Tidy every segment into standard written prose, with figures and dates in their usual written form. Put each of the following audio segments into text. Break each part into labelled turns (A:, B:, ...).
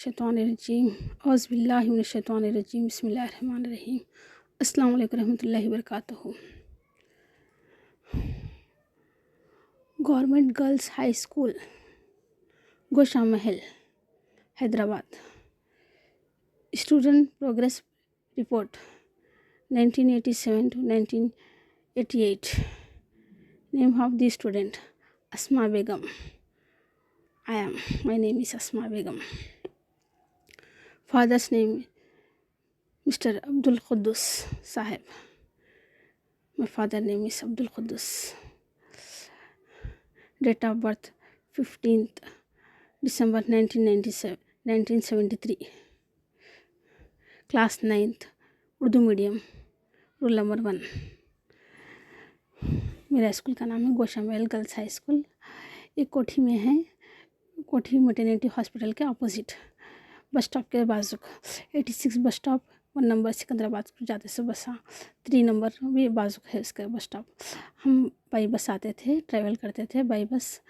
A: शैतानिर्रजीम औज़ुबिल्लाहि मिनश्शैतानिर्रजीम बिस्मिल्लाहिर्रहमानिर्रहीम अस्सलामु अलैकुम रहमतुल्लाहि वबरकातुहू। Government girls high school Gosha Mahal Hyderabad. Student progress report 1987 to 1988। Name of the student Asma Begum. My name is Asma Begum. Father's name Mr. Abdul Quddus Sahib. My father name is Abdul Quddus. Date of birth 15th December 1973. Class 9th Urdu medium, rule number 1। मेरा school का नाम है गोशा महल girls high school. ये कोठी में है, कोठी maternity hospital के अपोजिट बस स्टॉप के बाजू 86 बस स्टॉप 1 नंबर सिकंदराबाद को जाते से बसा 3 नंबर भी बाजू है इसका बस स्टॉप। हम बाई बस आते थे, ट्रैवल करते थे बाई बस।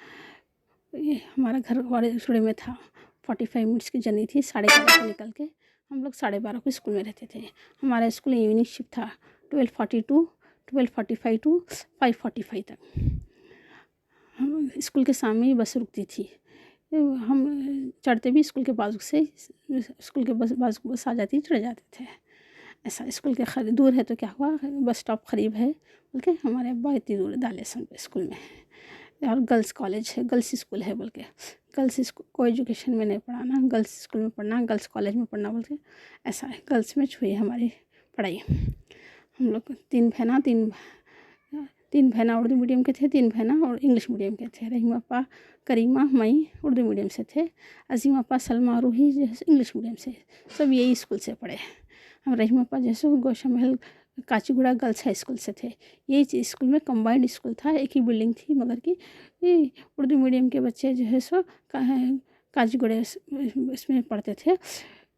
A: ये हमारा घर वाड़ेछुड़े में था। 45 मिनट्स की जर्नी थी। 11:30 को निकल के हम लोग 12:30 को स्कूल में रहते थे। हमारा स्कूल इवनिंग शिफ्ट था 12:45 टू 5:45 तक। हम स्कूल के सामने ही बस रुकती थी। हम चढ़ते भी स्कूल के बाजू से, स्कूल के बाजू बस आ जाती, चढ़ जाते थे। ऐसा स्कूल के दूर है तो क्या हुआ, बस स्टॉप करीब है बोल के हमारे अब्बा इतनी दूर डाले स्कूल में। और गर्ल्स कॉलेज है, गर्ल्स स्कूल है बोल के, गर्ल्स स्कूल को एजुकेशन में नहीं पढ़ाना, गर्ल्स स्कूल में पढ़ना, गर्ल्स कॉलेज में पढ़ना बोल के ऐसा है। गर्ल्स में हुई हमारी पढ़ाई। हम लोग तीन बहना उर्दू मीडियम के थे, 3 बहना और इंग्लिश मीडियम के थे। रहीम अपा, करीमा, मई उर्दू मीडियम से थे। अजीम अपा, सलमा, रूही जैसे इंग्लिश मीडियम से, सब यही स्कूल से पढ़े। हम रहीम अपा जैसे गोशा महल काचीगुड़ा गर्ल्स हाई स्कूल से थे। यही स्कूल में कंबाइंड स्कूल था, एक ही बिल्डिंग थी, मगर कि उर्दू मीडियम के बच्चे जो है सो काचीगुड़े इसमें पढ़ते थे।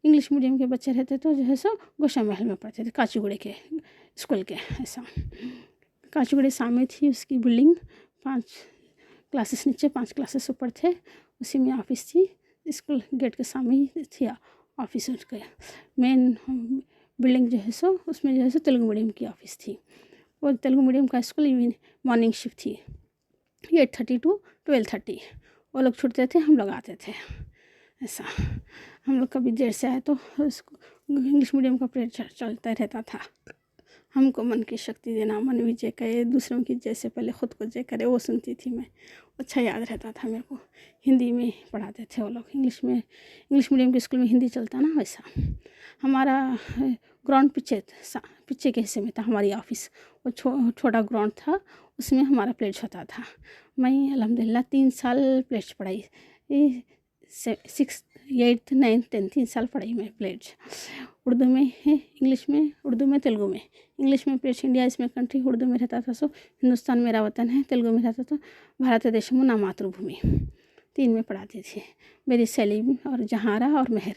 A: इंग्लिश मीडियम के बच्चे रहते तो जो है सो गोशा महल में पढ़ते थे, काचीगुड़े के स्कूल के। ऐसा काचीगुड़े सामने थी उसकी बिल्डिंग, 5 क्लासेस नीचे 5 क्लासेस ऊपर थे, उसी में ऑफिस थी। स्कूल गेट के सामने ही थी ऑफिस उसके। मेन बिल्डिंग जो है सो उसमें जो है सो तेलुगु मीडियम की ऑफिस थी। वो तेलुगु मीडियम का स्कूल मॉर्निंग शिफ्ट थी 8:30 to 12:30। वो लोग छूटते थे, हम लोग आते थे। ऐसा हम लोग कभी देर से आए तो इंग्लिश मीडियम का पीरियड चलता रहता था। हमको मन की शक्ति देना, मन भी जय करे, दूसरों की जैसे पहले ख़ुद को जय करे, वो सुनती थी मैं। अच्छा याद रहता था मेरे को। हिंदी में पढ़ाते थे वो लोग, इंग्लिश मीडियम के स्कूल में हिंदी चलता ना वैसा। हमारा ग्राउंड पीछे के हिस्से में था हमारी ऑफिस। वो छोटा ग्राउंड था, उसमें हमारा प्लेज होता था। मैं अल्हम्दुलिल्लाह 3 साल प्लेज पढ़ाई। 6th 8th 9th 10th 3 साल पढ़ाई मैं प्लेज। उर्दू में है, इंग्लिश में, उर्दू में, तेलुगु में। इंग्लिश में प्लेज इंडिया इसमें कंट्री, उर्दू में रहता था सो हिंदुस्तान मेरा वतन है, तेलुगु में रहता तो भारत देशमु ना मातृभूमि। 3 में पढ़ाती थी। मेरी सलीम और जहारा और मेहर,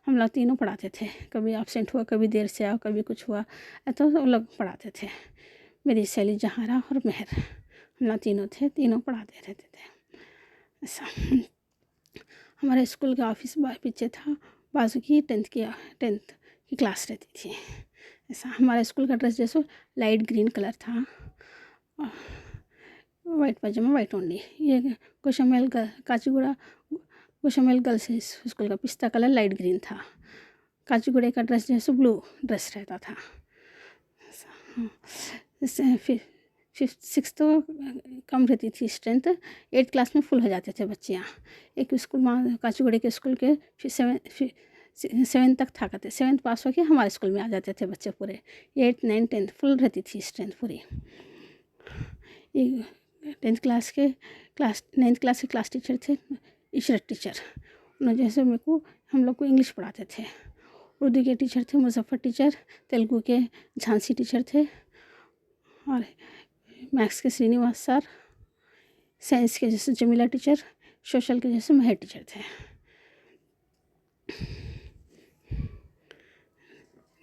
A: हम लोग तीनों पढ़ाते थे। कभी एब्सेंट हुआ, कभी देर से आओ, कभी कुछ हुआ तो वो लोग पढ़ाते थे। मेरी सली, जहारा और मेहर, हम लोग तीनों थे, तीनों पढ़ाते रहते थे। ऐसा हमारे स्कूल का ऑफिस पीछे था, बाजू की 10th की क्लास रहती थी। ऐसा हमारे स्कूल का ड्रेस जैसे लाइट ग्रीन कलर था, वाइट पजामा, वाइट ओढ़नी। ये गोशा महल काचीगुड़ा गोशा महल गर्ल्स स्कूल का पिस्ता कलर लाइट ग्रीन था। काचीगुड़े का ड्रेस जैसे ब्लू ड्रेस रहता था। फिर 6th तो कम रहती थी स्ट्रेंथ, 8th क्लास में फुल हो जाते थे बच्चियाँ। एक स्कूल काचीगुड़े के स्कूल के 7th तक था करते, 7th पास होके हमारे स्कूल में आ जाते थे बच्चे पूरे। 8th 9th 10th फुल रहती थी स्ट्रेंथ पूरी। 9th क्लास के क्लास टीचर थे इशरत टीचर। उन्होंने जैसे मेरे को हम लोग को इंग्लिश पढ़ाते थे। उर्दू के टीचर थे मुजफ्फर टीचर, तेलुगु के झांसी टीचर थे, और मैथ्स के श्रीनिवास सर, साइंस के जैसे जमीला टीचर, सोशल के जैसे महर टीचर थे।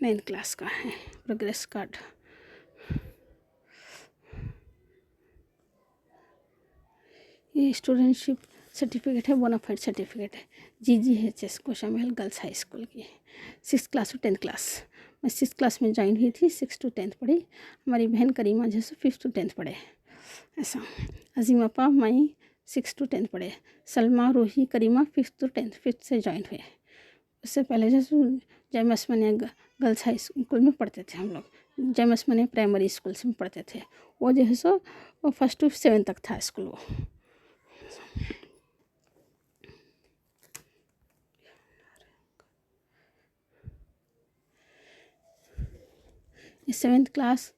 A: 9th क्लास का है प्रोग्रेस कार्ड। ये स्टूडेंटशिप सर्टिफिकेट है, बोनाफाइड सर्टिफिकेट है, GGHS कोशामहल गर्ल्स हाई स्कूल की, 6th class to 10th class. मैं 6th क्लास में ज्वाइन हुई थी, 6 to 10th पढ़ी। हमारी बहन करीमा जैसे 5th to 10th पढ़े। ऐसा अजीम अपा मई 6 to 10th पढ़े। सलमा रूही करीमा 5th to 10th, 5th से ज्वाइन हुए। उससे पहले जैसे जैम असमानिया गर्ल्स हाई स्कूल में पढ़ते थे हम लोग। जैम असमानिया प्राइमरी स्कूल से पढ़ते थे। वो जो है सो 1st to 7th तक था स्कूल वो। Seventh class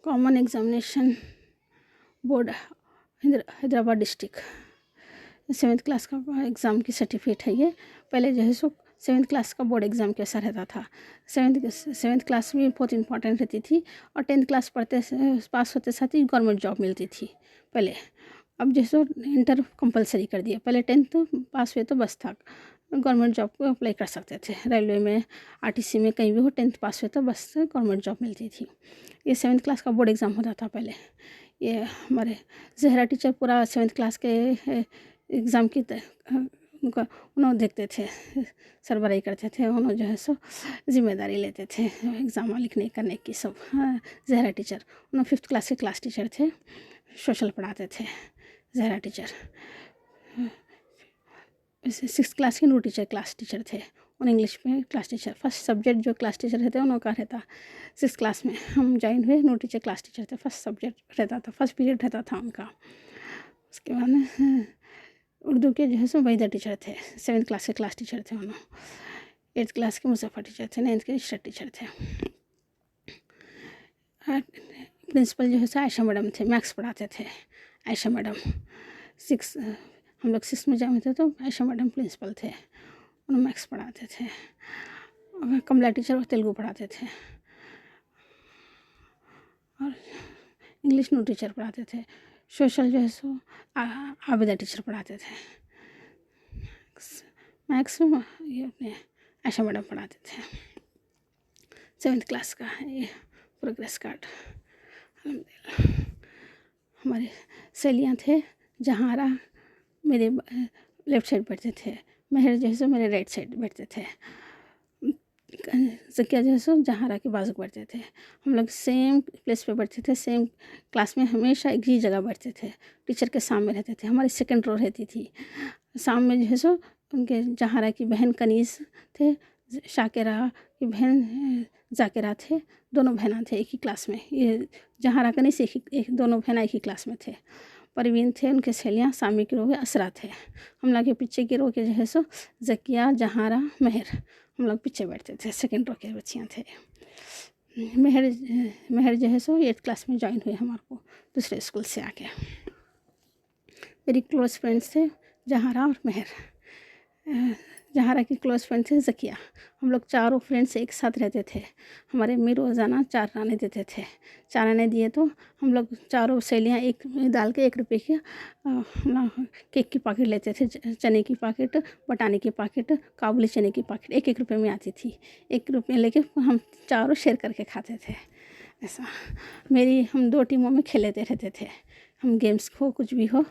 A: common examination board Hyderabad district. 7th class का एग्ज़ाम की सर्टिफिकेट है ये। पहले जो है सो 7th क्लास का बोर्ड एग्ज़ाम कैसा रहता था। 7th क्लास में बहुत इंपॉर्टेंट रहती थी और 10th क्लास पढ़ते पास होते साथ ही गवर्नमेंट जॉब मिलती थी पहले। अब जैसे इंटर कंपलसरी कर दिया। पहले 10th पास हुए तो बस था, गवर्नमेंट जॉब को अप्लाई कर सकते थे। रेलवे में, RTC में, कहीं भी हो 10th पास हुए तो बस गवर्नमेंट जॉब मिलती थी। ये 7th क्लास का बोर्ड एग्ज़ाम होता था पहले। ये हमारे जहरा टीचर पूरा 7th क्लास के एग्ज़ाम की उन्होंने देखते थे, सरबराही करते थे। उन्होंने जो है सो जिम्मेदारी लेते थे एग्ज़ाम लिखने करने की सब। जहरा टीचर उन्होंने 5th क्लास के क्लास टीचर थे, सोशल पढ़ाते थे जहरा टीचर। 6th क्लास के नो टीचर क्लास टीचर थे, उन इंग्लिश में क्लास टीचर। फर्स्ट सब्जेक्ट जो क्लास टीचर रहते हैं उनका रहता 6th क्लास में। हम ज्वाइन हुए, नो टीचर क्लास टीचर थे। फर्स्ट सब्जेक्ट रहता था, फर्स्ट पीरियड रहता था उनका। उसके बाद में उर्दू के जो है सो वहीदा टीचर थे, 7th क्लास के क्लास टीचर थे उन्होंने। 8th क्लास के मुजफ्फर टीचर थे, 9th के इशरत टीचर थे। प्रिंसिपल जो है सो आयशा मैडम थे, मैथ्स पढ़ाते थे आयशा मैडम। हम लोग 6th में जाए थे तो आयशा मैडम प्रिंसिपल थे, उन्होंने मैथ्स पढ़ाते थे। और कमला टीचर वो तेलुगु पढ़ाते थे और इंग्लिश नो टीचर पढ़ाते थे। सोशल जो है सो आबिदा टीचर पढ़ाते थे। मैथ्स में ये अपने आयशा मैडम पढ़ाते थे। 7th क्लास का ये प्रोग्रेस कार्ड। हमारे सहेलियाँ थे, जहारा मेरे लेफ़्ट साइड बैठते थे, मेहर जो है सो मेरे राइट साइड बैठते थे, जकिया जो है सो जहारा के बाजू बैठते थे। हम लोग सेम प्लेस पे बैठते थे, सेम क्लास में, हमेशा एक ही जगह बैठते थे। टीचर के सामने रहते थे, हमारी सेकंड रो रहती थी। सामने जो है सो उनके जहारा की बहन कनीज़ थे, शाकिरा की बहन जाकिरा थे। दोनों बहना थे एक ही क्लास में। ये जहारा कनीज़ एक दोनों बहना एक ही क्लास में थे। परवीन थे, उनके सहेलियाँ सामी की रो में असरा थे। हम लोग के पीछे की रो के जो है सो जकिया, जहारा, मेहर, हम लोग पीछे बैठते थे, सेकंड रो के बच्चियाँ थे। मेहर जो है सो 8th क्लास में ज्वाइन हुए हमारे को दूसरे स्कूल से आके। मेरी क्लोज फ्रेंड्स थे जहारा और मेहर। जहारा की क्लोज फ्रेंड थे जकिया। हम लोग चारों फ्रेंड्स एक साथ रहते थे। हमारे अम्मी रोज़ाना 4 आने देते थे। 4 आने दिए तो हम लोग चारों सहेलियाँ एक डाल के 1 रुपये की केक की पैकेट लेते थे, चने की पैकेट, बटाने की पैकेट, काबुली चने की पैकेट 1-1 रुपये में आती थी। 1 रुपये लेके हम चारों शेयर करके खाते थे। ऐसा हम 2 टीमों में खेलते रहते थे। हम गेम्स हो कुछ भी हो।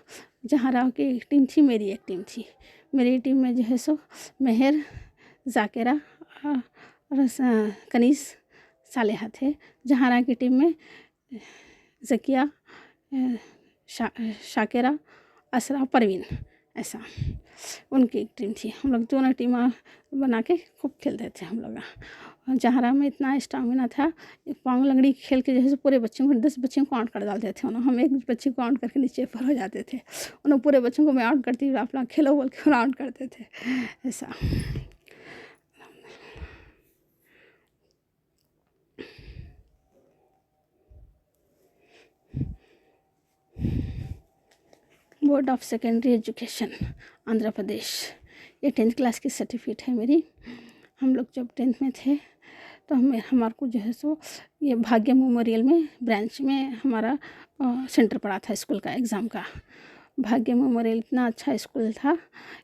A: जहारा की एक टीम थी, मेरी एक टीम थी। मेरी टीम में जो है सो मेहर, जाकिरा और कनीज़, सालेहा थे। जहारा की टीम में जकिया, शाकिरा, असरा, परवीन, ऐसा उनकी एक टीम थी। हम लोग दोनों टीम बना के खूब खेलते थे हम लोग। जहारा में इतना स्टामिना था, पांव लंगड़ी खेल के जैसे पूरे बच्चों को 10 बच्चों को आउट कर डालते थे उन्होंने। हम एक बच्चे को आउट करके नीचे पर हो जाते थे, उन्होंने पूरे बच्चों को मैं आउट करती हूँ, आप लोग खेलो बोल के आउट करते थे। ऐसा board of secondary education Andhra Pradesh. ये 10th क्लास की सर्टिफिकेट है मेरी। हम लोग जब 10th में थे तो हमारे को जो है सो ये भाग्य मेमोरियल में ब्रांच में हमारा सेंटर पड़ा था स्कूल का एग्ज़ाम का। भाग्य मेमोरियल इतना अच्छा स्कूल था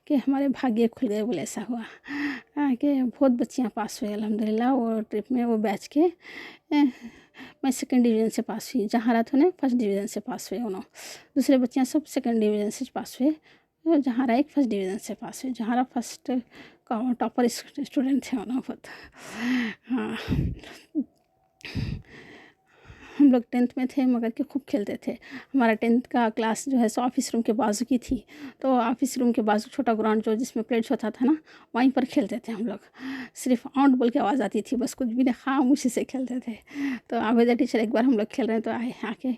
A: कि हमारे भाग्य खुल गए बोले ऐसा हुआ। के बहुत बच्चियाँ पास हुई अल्हम्दुलिल्लाह वो ट्रिप में, वो बैच के। मैं सेकंड डिवीज़न से पास हुई, जहाँ रात उन्हें फर्स्ट डिवीज़न से पास हुए उन्होंने। दूसरे बच्चियाँ सब सेकंड डिवीज़न से पास हुए, जहाँ एक फर्स्ट डिवीज़न से पास हुई। जहाँ फर्स्ट का टॉपर स्टूडेंट थे उन्होंने बहुत। हाँ, हम लोग 10th में थे मगर के खूब खेलते थे। हमारा 10th का क्लास जो है सो ऑफिस रूम के बाजू की थी, तो ऑफिस रूम के बाजू छोटा ग्राउंड जो जिसमें प्लेट्स होता था ना, वहीं पर खेलते थे हम लोग। सिर्फ आउट बोल के आवाज़ आती थी, बस कुछ भी नहीं, खामोशी से खेलते थे। तो आवेदा टीचर एक बार हम लोग खेल रहे हैं तो आए आके,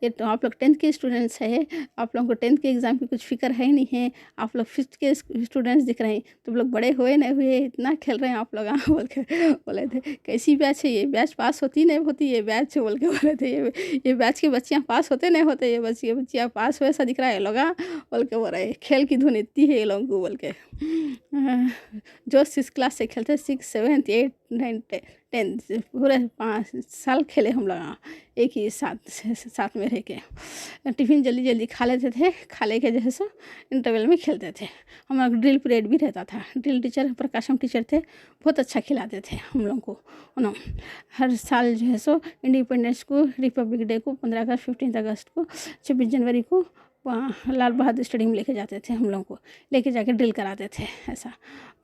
A: ये तो आप लोग 10th के स्टूडेंट्स है, आप लोगों को 10th के एग्ज़ाम की कुछ फ़िक्र है ही नहीं है, आप लोग 5th के स्टूडेंट्स दिख रहे हैं, तुम लोग बड़े हुए नहीं हुए, इतना खेल रहे हैं आप लोग बोल के बोले थे। कैसी बैच है ये, बैच पास होती नहीं होती ये बैच बोल के बोले थे। ये बैच की बच्चियाँ पास होते नहीं होते, ये बच्चियाँ पास हुए ऐसा दिख रहा है लोग बोल के बोल रहे। खेल की धुन इतनी है ये लोगों को बोल के। जो 6 क्लास से खेलते, 6, 7, 8, 9, 10 पूरे 5 साल खेले हम लोग एक ही साथ में रह के। टिफ़िन जल्दी जल्दी खा लेते थे, खा ले के जो है सो इंटरवल में खेलते थे। हमारा ड्रिल पीरियड भी रहता था। ड्रिल टीचर प्रकाशम टीचर थे, बहुत अच्छा खिलाते थे हम लोग को। उन्होंने हर साल जो है सो इंडिपेंडेंस को, रिपब्लिक डे को, 15 अगस्त, 15 अगस्त को, 26 जनवरी को वहाँ लाल बहादुर स्टेडियम लेके जाते थे। हम लोग को लेके जाके ड्रिल कराते थे ऐसा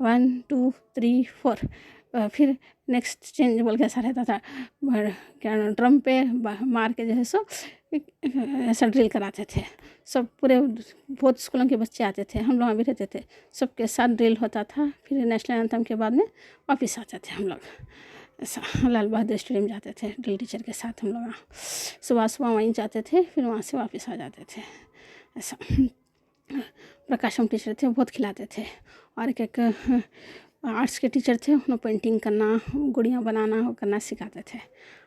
A: 1 2 3 4। फिर नेक्स्ट चेंज बोल के ऐसा रहता था, क्या ड्रम पे मार के जो है सो ऐसा ड्रिल कराते थे। सब पूरे बहुत स्कूलों के बच्चे आते थे, हम लोग भी रहते थे, सबके साथ ड्रिल होता था। फिर नेशनल एंथम के बाद में वापस आते थे हम लोग ऐसा। लाल बहादुर स्टेडियम जाते थे ड्रिल टीचर के साथ हम लोग। सुबह सुबह वहीं जाते थे, फिर वहाँ से वापस आ जाते थे ऐसा। प्रकाशम टीचर थे, बहुत खिलाते थे। और एक आर्ट्स के टीचर थे, उन्हें पेंटिंग करना, गुड़ियाँ बनाना वो करना सिखाते थे।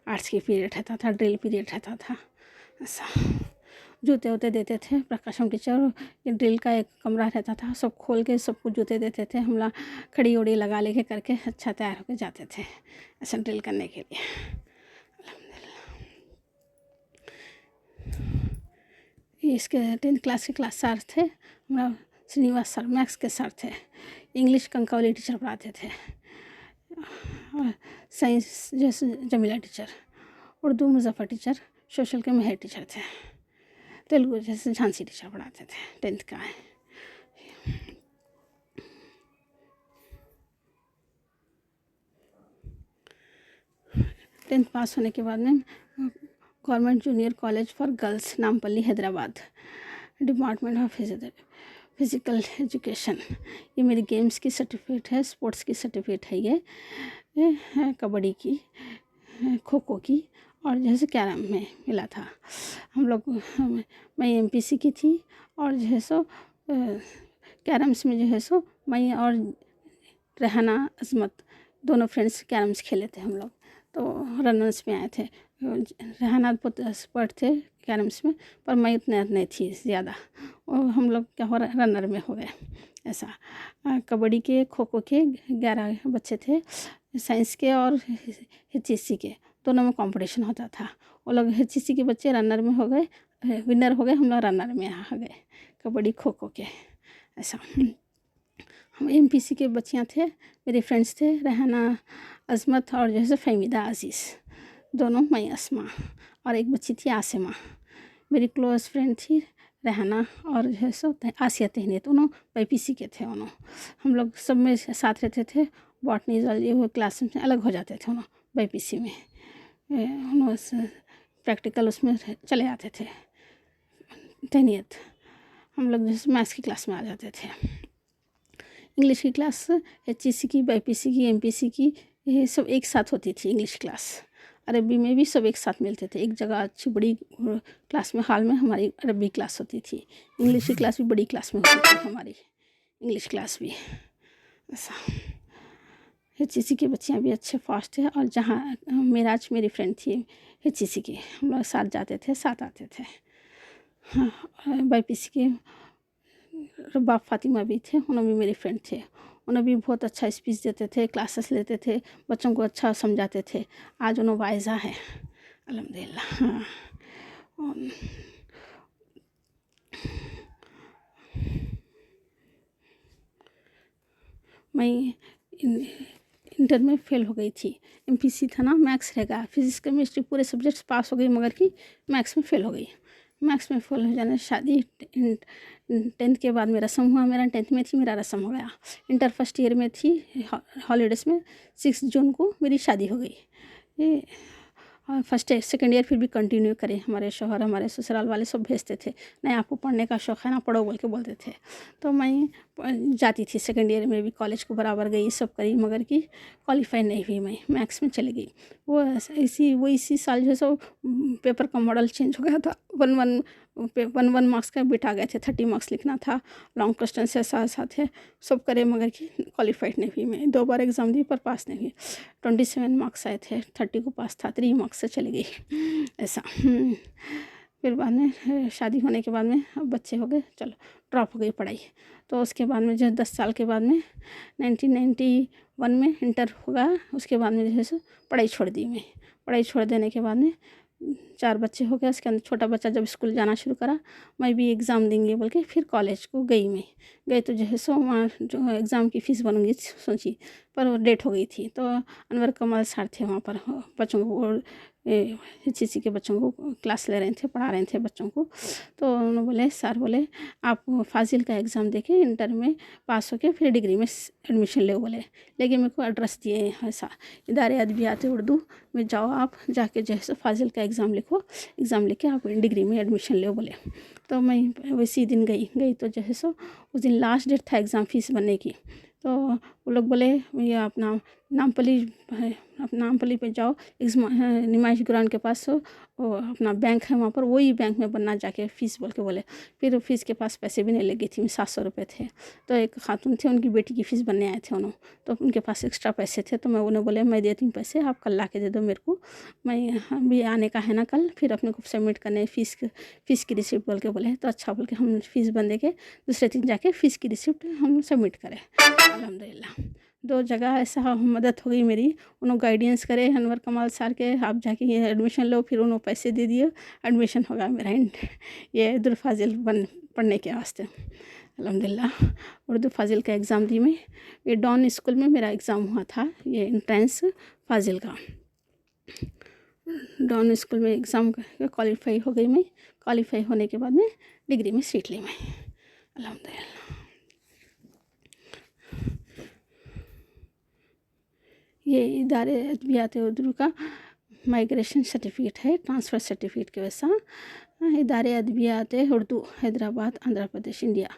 A: आर्ट्स की पीरियड रहता था, ड्रिल पीरियड रहता था ऐसा। जूते वूते देते थे प्रकाशम टीचर। ये ड्रिल का एक कमरा रहता था, सब खोल के सबको जूते देते थे। हम लोग खड़ी उड़ी लगा लेके करके अच्छा तैयार होके जाते थे ऐसा ड्रिल करने के लिए। इसके 10th क्लास के क्लास सर थे हमारा श्रीनिवास सर, मैथ्स के सर थे। इंग्लिश कंकावली टीचर पढ़ाते थे। और साइंस जैसे Jamila teacher, Urdu Muzaffar teacher, social के मेहर टीचर थे। तेलुगु जैसे झांसी टीचर पढ़ाते थे 10th का है। 10th पास होने के बाद में government junior college for girls Nampally Hyderabad, department of physical education. ये मेरी गेम्स की सर्टिफिकेट है, स्पोर्ट्स की सर्टिफिकेट है। ये है कबड्डी की, खो खो की, और जैसे कैरम में मिला था हम लोग। मैं एमपीसी की थी, और जो है सो कैरम्स में जो है सो मैं और रेहाना अजमत दोनों फ्रेंड्स कैरम्स खेले थे हम लोग, तो रनर्स में आए थे। रेहाना बहुत एक्सपर्ट थे कैरम्स में, पर मैं इतना नहीं थी ज़्यादा, और हम लोग क्या हो रनर में हो गए ऐसा। कबड्डी के, खो खो के 11 बच्चे थे, साइंस के और एचईसी के दोनों में कंपटीशन होता था। वो लोग एचईसी के बच्चे रनर में हो गए, विनर हो गए, हम लोग रनर में आ गए कबड्डी खो खो के ऐसा। हम एमपीसी के बच्चियाँ थे, मेरे फ्रेंड्स थे रेहाना अजमत और जैसे फ़हमीदा अजीज़, दोनों मैं अस्मा, और एक बच्ची थी आसिमा। मेरी क्लोज़ फ्रेंड थी रेहाना, और जो है सो आसिया तहनीत, दोनों बीपीसी के थे। उन्होंने हम लोग सब में साथ रहते थे। बॉटनी जूलॉजी वो क्लास में अलग हो जाते थे उन्होंने बीपीसी में, उन्होंने प्रैक्टिकल उसमें चले आते थे तहनीत। हम लोग जैसे मैथ्स की क्लास में आ जाते थे। इंग्लिश की क्लास एचईसी की, बीपीसी की, एमपीसी की, ये सब एक साथ होती थी इंग्लिश क्लास। अरबी में भी सब एक साथ मिलते थे, एक जगह अच्छी बड़ी क्लास में, हॉल में हमारी अरबी क्लास होती थी। इंग्लिश की क्लास भी बड़ी क्लास में होती थी हमारी, इंग्लिश क्लास भी ऐसा। एचईसी की बच्चियाँ भी अच्छे फास्ट थे, और जहाँ मेराज मेरी फ्रेंड थी एचईसी की, हम लोग साथ जाते थे, साथ आते थे। हाँ, बीपीसी के रब्बाब फातिमा भी थे, उन्होंने भी मेरी फ्रेंड थे। उन्हें भी बहुत अच्छा स्पीच देते थे, क्लासेस लेते थे, बच्चों को अच्छा समझाते थे। आज उन्हें वाइज़ा है अल्हम्दुलिल्लाह। हाँ, मैं इंटर में फ़ेल हो गई थी। एमपीसी था ना, मैथ्स रहेगा, फिजिक्स केमिस्ट्री पूरे सब्जेक्ट्स पास हो गई, मगर कि मैथ्स में फ़ेल हो गई। मैथ्स में फ़ेल हो जाने शादी 10th के बाद मेरा रस्म हुआ, मेरा 10th में थी, मेरा रस्म हो गया। इंटर फर्स्ट ईयर में थी, हॉलीडेज़ में 6 जून को मेरी शादी हो गई। ये फर्स्ट सेकेंड ईयर फिर भी कंटिन्यू करे, हमारे शौहर हमारे ससुराल वाले सब भेजते थे, नहीं आपको पढ़ने का शौक़ है ना, पढ़ो बोल के बोलते थे। तो मैं जाती थी सेकेंड ईयर में भी, कॉलेज को बराबर गई, सब करी, मगर कि क्वालिफाई नहीं हुई, मैं मैथ्स में चली गई। वो इसी साल जो सो पेपर का मॉडल चेंज हो गया था, वन मार्क्स का बिट आ गए थे, 30 मार्क्स लिखना था, लॉन्ग क्वेश्चन से साथ साथ है सब करे, मगर कि क्वालिफाइड नहीं हुई। मैं 2 बार एग्ज़ाम दी पर पास नहीं हुई। 27 मार्क्स आए थे, 30 को पास था, 3 मार्क्स से चली गई ऐसा। फिर बाद में शादी होने के बाद में अब बच्चे हो गए, चलो ड्रॉप हो गई पढ़ाई। तो उसके बाद में जो 10 साल के बाद में 1991 में इंटर होगा, उसके बाद में जो है सो पढ़ाई छोड़ दी मैं। पढ़ाई छोड़ देने के बाद में 4 बच्चे हो गए, उसके अंदर छोटा बच्चा जब स्कूल जाना शुरू करा, मैं भी एग्ज़ाम देंगे बोल के फिर कॉलेज को गई। मैं गई तो जो है सो वहाँ जो एग्ज़ाम की फ़ीस बनूंगी सोची, पर वो डेट हो गई थी। तो अनवर कमाल सर थे वहाँ पर, बच्चों को HEC के बच्चों को क्लास ले रहे थे, पढ़ा रहे थे बच्चों को। तो उन्होंने बोले, सर बोले आप फाजिल का एग्ज़ाम देके इंटर में पास होके फिर डिग्री में एडमिशन ले बोले। लेकिन मेरे को एड्रेस दिए ऐसा, इदारे अदबियात उर्दू में जाओ, आप जाके जो है सो फाजिल का एग्ज़ाम लिखो, एग्ज़ाम लिख के आप डिग्री में एडमिशन ले बोले। तो मैं उसी दिन गई तो जो है सो उस दिन लास्ट डेट था एग्ज़ाम फ़ीस भरने की। तो वो लोग बोले ये अपना नामपल्ली पे जाओ, नुमाइश ग्राउंड के पास वो अपना बैंक है, वहाँ पर वही बैंक में बनना जाके फ़ीस बोल के बोले। फिर फ़ीस के पास पैसे भी नहीं लगे थी, 700 रुपये थे। तो एक खातून थे, उनकी बेटी की फ़ीस बनने आए थे उन्होंने, तो उनके पास एक्स्ट्रा पैसे थे। तो मैं उन्हें बोले मैं देती हूँ पैसे, आप कल ला के दे दो मेरे को, मैं अभी आने का है ना कल, फिर अपने को सबमिट करने फ़ीस की रिसिप्ट बोल के बोले। तो अच्छा बोल के हम फ़ीस बन दे के दूसरे दिन जाके फ़ीस की रिसिप्ट हम सबमिट करें। अल्हम्दुलिल्लाह 2 जगह ऐसा मदद हो गई मेरी, उन्होंने गाइडेंस करे अनवर कमाल सर के, आप जाके ये एडमिशन लो, फिर उन्होंने पैसे दे दिए, एडमिशन होगा मेरा ये उर्दू फाजिल पढ़ने के वास्ते। अल्हम्दुलिल्लाह उर्दू फाजिल का एग्ज़ाम दी मैं, ये डॉन स्कूल में मेरा एग्ज़ाम हुआ था, ये एंट्रेंस फाजिल का। डॉन स्कूल में एग्ज़ाम क्वालिफाई हो गई मैं, क्वालिफाई होने के बाद में डिग्री में सीट ली मैं, अल्हम्दुलिल्लाह। ये इदारे अदबियात उर्दू का माइग्रेशन सर्टिफिकेट है, ट्रांसफ़र सर्टिफिकेट के वैसा। इदारे अदबियात उर्दू हैदराबाद आंध्र प्रदेश इंडिया,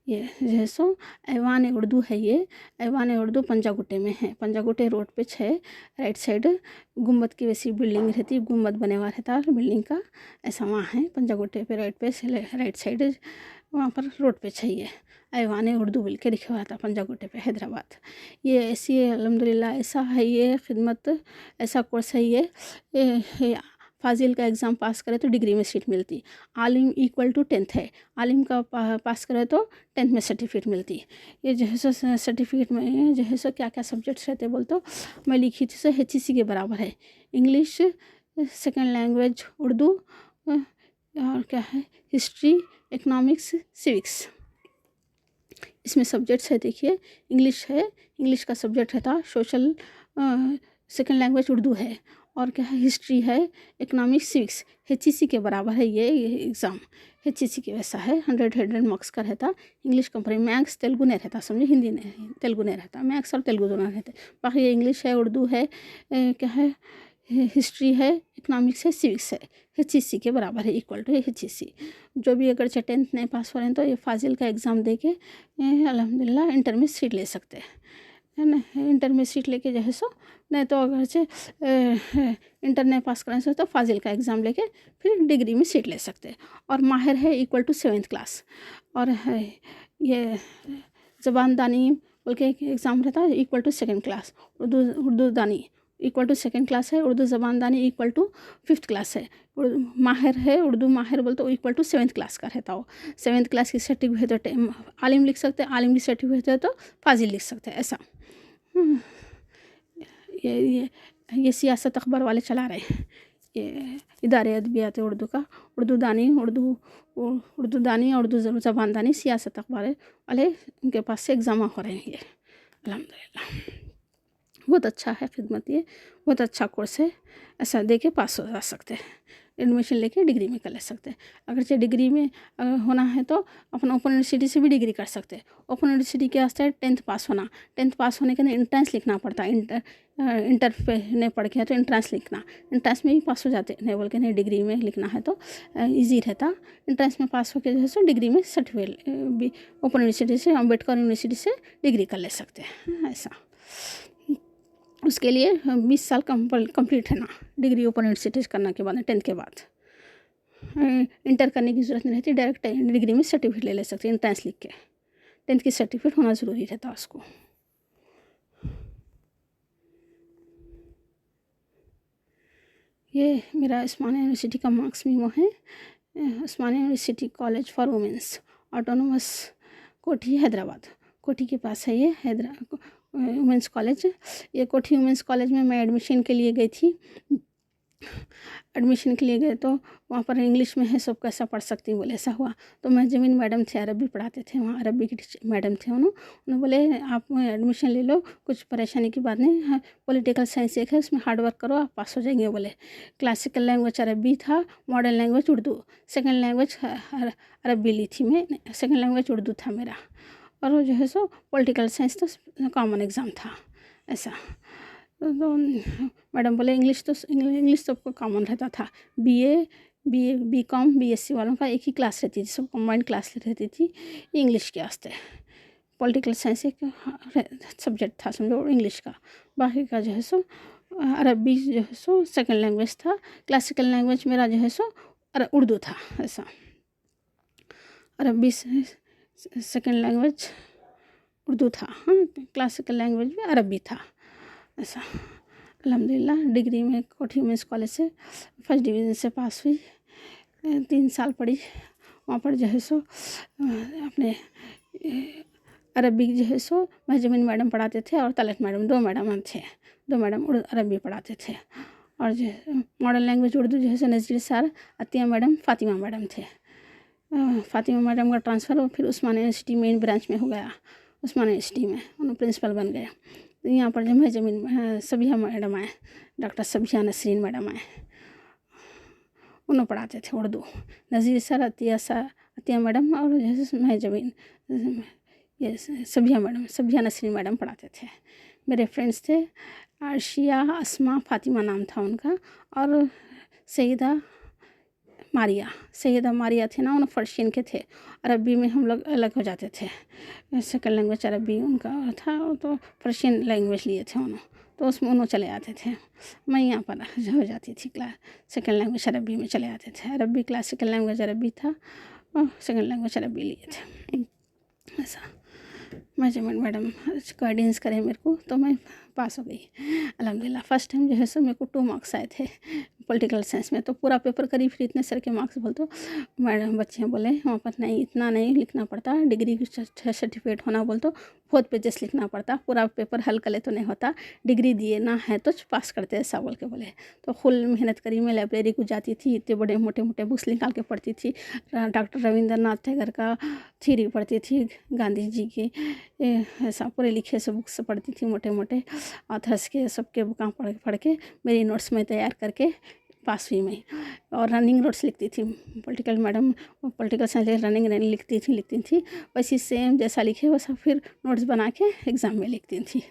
A: ये जो है सो ऐवान उर्दू है। ये ऐवान उर्दू पंजागुट्टे में है, पंजागुट्टे रोड पे है, राइट साइड गुम्बद की वैसी बिल्डिंग रहती, गुम्बद बने हुआ रहता है बिल्डिंग का, ऐसा वहाँ है पंजागुट्टे पे राइट साइड वहाँ पर रोड पे चाहिए। ऐवान उर्दू बोल के लिखा हुआ था पंजागुट्टे पे हैदराबाद। ये ऐसी अल्हम्दुलिल्लाह ऐसा है, ये खिदमत ऐसा कोर्स है, ये फाजिल का एग्ज़ाम पास करे तो डिग्री में सीट मिलती। आलिम इक्वल टू 10th है, आलिम का पास करे तो 10th में सर्टिफिकेट मिलती। ये जो है सो सर्टिफिकेट में जो है सो क्या क्या सब्जेक्ट्स रहते बोल तो मैं लिखी थी सो HEC के बराबर है, इंग्लिश सेकेंड लैंग्वेज उर्दू, और क्या है हिस्ट्री, इकोनॉमिक्स, सिविक्स, इसमें सब्जेक्ट्स है। देखिए इंग्लिश है, इंग्लिश का सब्जेक्ट है था, सोशल सेकेंड लैंग्वेज उर्दू है, और क्या है हिस्ट्री है, इकोनॉमिक्स, सिविक्स। HEC के बराबर है ये एग्ज़ाम, HEC के वैसा है, 100 मार्क्स का रहता। इंग्लिश कंपनी मैथ्स तेलुगु नहीं रहता, समझे, हिंदी नहीं तेलुगु नहीं रहता, मैथ्स और तेलुगु दोनों रहते। बाकी ये इंग्लिश है, उर्दू है, क्या है हिस्ट्री है, इकोनॉमिक्स है, सिविक्स है, HEC के बराबर है, इक्वल टू HEC। जो भी अगर 10th नहीं पास हो रहे हैं तो ये फाजिल का एग्ज़ाम दे के अल्हम्दुलिल्लाह इंटर में सीट ले सकते हैं, है ना। इंटर में सीट लेके जो है सो, नहीं तो अगर से इंटर नहीं पास करने से तो फाजिल का एग्ज़ाम लेके फिर डिग्री में सीट ले सकते हैं। और माहिर है इक्वल टू 7th क्लास, और है ये ज़बानदानी बोल के एक एग्ज़ाम रहता है, equal to 2nd class. Urdu दानी इक्वल टू 2nd क्लास है, उर्दू ज़बानदानी इक्वल टू 5th क्लास है। माहिर है उर्दू माहिर बोलते तो इक्वल टू 7th क्लास का रहता हो। 7th क्लास की सर्टिफिकेट तो आलिम लिख सकते हैं, आलिम की सर्टिफिकेट है तो फाजिल लिख सकते हैं, ऐसा। ये सियासत अखबार वाले चला रहे हैं, ये इदारे अदबियात उर्दू का, उर्दू दानी उर्दू ज़बानदानी सियासत अखबार वाले, उनके पास से एग्ज़ाम हो रहे हैं ये, अल्हम्दुलिल्लाह बहुत अच्छा है खिदमत, ये बहुत अच्छा कोर्स है। ऐसा दे के पास हो जा सकते हैं, एडमिशन लेके डिग्री में कर ले सकते हैं। अगर चाहे डिग्री में होना है तो अपन ओपन यूनिवर्सिटी से भी डिग्री कर सकते हैं। ओपन यूनिवर्सिटी के वास्ते 10th पास होना, 10th पास होने के अंदर इंट्रेंस लिखना पड़ता है। इंटर पे नहीं पढ़ के है तो इंट्रेंस लिखना, इंट्रेंस में भी पास हो जाते नहीं बोल के नहीं, डिग्री में लिखना है तो ईजी रहता। इंट्रेंस में पास होकर जो है सो डिग्री में सर्टिफिकेट भी ओपन यूनिवर्सिटी से, अम्बेडकर यूनिवर्सिटी से डिग्री कर ले सकते हैं। ऐसा उसके लिए 20 साल कंप्लीट है ना, डिग्री ओपन यूनिवर्सिटी करने के बाद 10th के बाद इंटर करने की ज़रूरत नहीं रहती, डायरेक्ट डिग्री में सर्टिफिकेट ले सकते हैं इंट्रेंस लिख के। 10th की सर्टिफिकेट होना ज़रूरी रहता उसको। ये मेरा उस्मानिया यूनिवर्सिटी का मार्क्स मीमो है। Osmania university college for women's, autonomous, Kothi, Hyderabad. कोठी के पास है ये वुमेंस कॉलेज। ये कोठी वुमेंस कॉलेज में मैं एडमिशन के लिए गई थी। एडमिशन के लिए गए तो वहाँ पर इंग्लिश में है, सब कैसा पढ़ सकती बोले, ऐसा हुआ तो मैं जमीन मैडम थे, अरबी पढ़ाते थे वहाँ, अरबी की मैडम थे। उन्होंने बोले आप एडमिशन ले लो, कुछ परेशानी की बात नहीं है, पॉलिटिकल साइंस एक है, उसमें हार्ड वर्क करो आप पास हो जाएंगे बोले। क्लासिकल लैंग्वेज अरबी था, modern language Urdu, second language अरबी ली थी मैं, सेकेंड लैंग्वेज उर्दू था मेरा, और वो जो है सो पॉलिटिकल साइंस तो कॉमन एग्ज़ाम था। ऐसा तो मैडम बोले इंग्लिश तो सबको कॉमन रहता था। बीकॉम बीएससी वालों का एक ही क्लास रहती थी, सब कम्बाइंड क्लास रहती थी इंग्लिश के वास्ते। पॉलिटिकल साइंस एक सब्जेक्ट था समझो इंग्लिश का, बाकी का जो है सो अरबी जो है सो सेकेंड लैंग्वेज था। क्लासिकल लैंग्वेज मेरा जो है सो उर्दू था। ऐसा अरबी सेकेंड लैंग्वेज उर्दू था, हाँ, क्लासिकल लैंग्वेज में अरबी था। ऐसा अल्हम्दुलिल्लाह डिग्री में कोठी वुमेंस कॉलेज से फर्स्ट डिवीज़न से पास हुई। 3 साल पढ़ी वहाँ पर जो है सो अपने अरबी जो है सो महजमीन मैडम पढ़ाते थे और तलत मैडम, 2 मैडम थे, 2 मैडम अरबी पढ़ाते थे। और जो मॉडर्न लैंग्वेज उर्दू जो है सो Nazeer sir, Atiya madam, Fatima madam थे। फातिमा मैडम का ट्रांसफ़र फिर उस्मानिया यूनिवर्सिटी मेन ब्रांच में हो गया, उस्मानिया यूनिवर्सिटी में उन्होंने प्रिंसिपल बन गए। यहाँ पर जब जमीन सबिया मैडम आए, डॉक्टर सबिया नसरीन मैडम आए, उन्होंने पढ़ाते थे उर्दू। नज़ीर सर, अतिया मैडम और जैसे मैं जमीन ये सबिया मैडम, सबिया नसरीन मैडम पढ़ाते थे। मेरे फ्रेंड्स थे आशिया, अस्मा, फातिमा नाम था उनका, और सईदा मारिया थे ना, उन्हें पर्शियन के थे। अरबी में हम लोग अलग हो जाते थे, सेकेंड लैंग्वेज अरबी उनका था, तो पर्शियन लैंग्वेज लिए थे उन्होंने, तो उसमें उन्होंने चले आते थे। मैं यहाँ पर हो जाती थी क्लास, सेकेंड लैंग्वेज अरबी में चले आते थे। अरबी क्लासिकल लैंग्वेज अरबी था और सेकेंड लैंग्वेज अरबी लिए थे। ऐसा मेजरमेंट मैडम गाइडेंस करे मेरे को, तो मैं पास हो गई अल्हम्दुलिल्लाह। फर्स्ट टाइम जो है सो मेरे को 2 मार्क्स आए थे पॉलिटिकल साइंस में, तो पूरा पेपर करी, फिर इतने सर के मार्क्स बोल, तो मैडम बच्चे बोले वहाँ पर नहीं, इतना नहीं लिखना पड़ता, डिग्री सर्टिफिकेट होना बोल तो बहुत पेजेस लिखना पड़ता, पूरा पेपर हल कर ले तो नहीं होता, डिग्री दिए ना है तो पास करते ऐसा बोल के बोले। तो फुल मेहनत करी, मैं लाइब्रेरी को जाती थी, इतने बड़े मोटे मोटे बुक्स निकाल के पढ़ती थी। डॉक्टर रविंद्रनाथ टैगोर का थ्योरी पढ़ती थी, गांधी जी की ऐसा पूरे लिखे से बुक्स पढ़ती थी, मोटे मोटे ऑथर्स के सबके बुक पढ़ के मेरी नोट्स में तैयार करके पास हुई मैं। और रनिंग नोट्स लिखती थी, political madam political science running लिखती थी वैसे सेम जैसा लिखे वैसा फिर नोट्स बना के एग्ज़ाम में लिखती थी।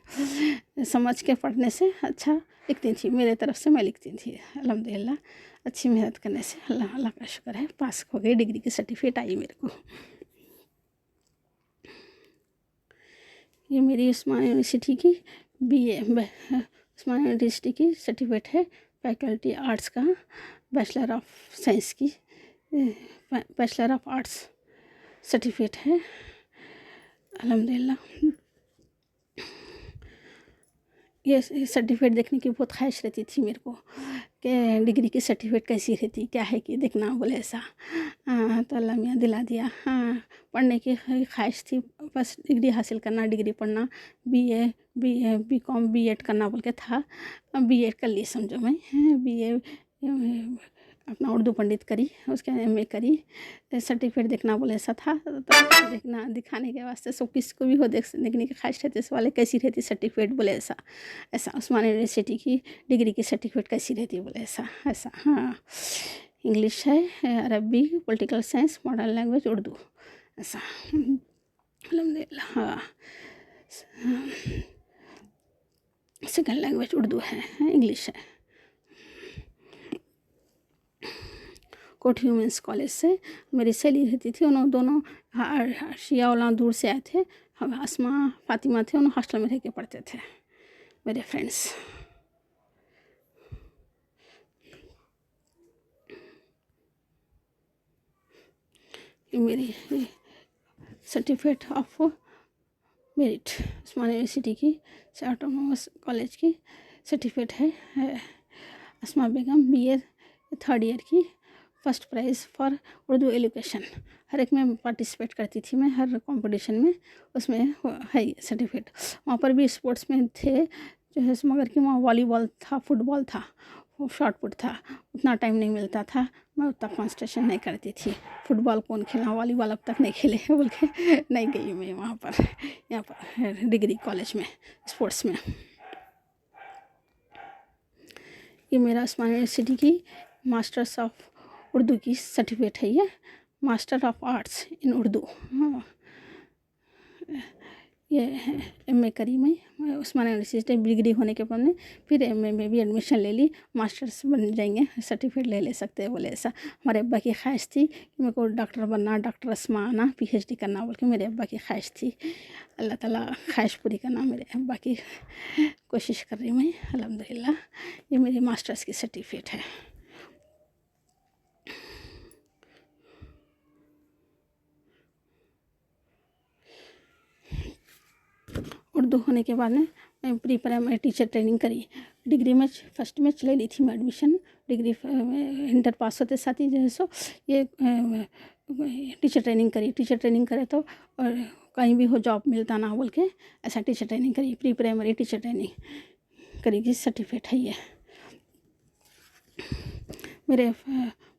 A: समझ के पढ़ने से अच्छा लिखती थी, मेरे तरफ से मैं लिखती थी अल्हम्दुलिल्लाह। अच्छी मेहनत करने से अल्लाह का शुक्र है पास हो गई, डिग्री की सर्टिफिकेट आई मेरे को। ये मेरी उस्मानिया यूनिवर्सिटी की BA उस्मानिया यूनिवर्सिटी की सर्टिफिकेट है, फैकल्टी आर्ट्स का, बैचलर ऑफ साइंस की, बैचलर ऑफ आर्ट्स सर्टिफिकेट है अल्हम्दुलिल्लाह। ये सर्टिफिकेट देखने की बहुत ख्वाहिश रहती थी मेरे को कि डिग्री की सर्टिफिकेट कैसी रहती, क्या है कि देखना बोले ऐसा। तो अल्लाह मियाँ दिला दिया। हाँ, पढ़ने की ख्वाहिश थी, बस डिग्री हासिल करना, डिग्री पढ़ना, BCom B.Ed करना बोल के था। BEd कर ली समझो मैं, BA अपना उर्दू पंडित करी, उसके एमए करी। सर्टिफिकेट देखना बोले ऐसा था, तो देखना दिखाने के वास्ते सब किसको भी हो देखने की ख्वाहिश रहती है वाले कैसी रहती सर्टिफिकेट बोले ऐसा ऐसा। उस्मानिया यूनिवर्सिटी की डिग्री की सर्टिफिकेट कैसी रहती है बोले ऐसा ऐसा। हाँ, इंग्लिश है, अरबी, political science, modern language, Urdu ऐसा। अल्हम्दुलिल्लाह। हाँ, सेकंड लैंग्वेज उर्दू है, इंग्लिश है। कोठी वुमेंस कॉलेज से मेरी सहेली रहती थी, उन्होंने दोनों शिया उला दूर से आए थे। हम अस्मा फातिमा थे, उन्होंने हॉस्टल में रह के पढ़ते थे मेरे फ्रेंड्स। मेरी certificate of merit Osmania university की ऑटोनोमस कॉलेज की सर्टिफिकेट है। Asma Begum BA 3rd year की, first prize for Urdu education. हर एक में पार्टिसिपेट करती थी मैं, हर कंपटीशन में, उसमें है सर्टिफिकेट। वहाँ पर भी स्पोर्ट्स में थे जो है, मगर कि वहाँ वॉलीबॉल था, फुटबॉल था, शॉट पुट था, उतना टाइम नहीं मिलता था, मैं उतना कॉन्सेंट्रेशन नहीं करती थी। फुटबॉल कौन खेला, वॉलीबॉल अब तक नहीं खेले बोल के नहीं गई मैं वहाँ पर, यहाँ पर डिग्री कॉलेज में स्पोर्ट्स में। ये मेरा उस्मानिया यूनिवर्सिटी की मास्टर्स ऑफ उर्दू की सर्टिफिकेट है, ये मास्टर ऑफ आर्ट्स इन उर्दू। हाँ, ये एमए करी मैं उस्मानिया यूनिवर्सिटी डिग्री होने के बाद में, फिर एमए में भी एडमिशन ले ली, मास्टर्स बन जाएंगे, सर्टिफिकेट ले सकते हैं बोले ऐसा। हमारे अब्बा की ख्वाहिश थी कि मेरे को डॉक्टर बनना, डॉक्टर अस्मा आना, PhD करना बोल के मेरे अब्बा की ख्वाहिश थी। अल्लाह ताला ख्वाहिश पूरी करना मेरे अब्बा की कोशिश कर रही मैं, अल्हम्दुलिल्लाह। ये मेरी मास्टर्स की सर्टिफिकेट है। उर्दू होने के बाद में मैं प्री प्राइमरी टीचर ट्रेनिंग करी। डिग्री में फर्स्ट में ले ली थी मैं एडमिशन, डिग्री इंटर पास होते साथ ही जो है सो ये टीचर ट्रेनिंग करी। टीचर ट्रेनिंग करे तो कहीं भी हो जॉब मिलता ना बोल के ऐसा टीचर ट्रेनिंग करी, प्री प्राइमरी टीचर ट्रेनिंग करी की सर्टिफिकेट है ये। मेरे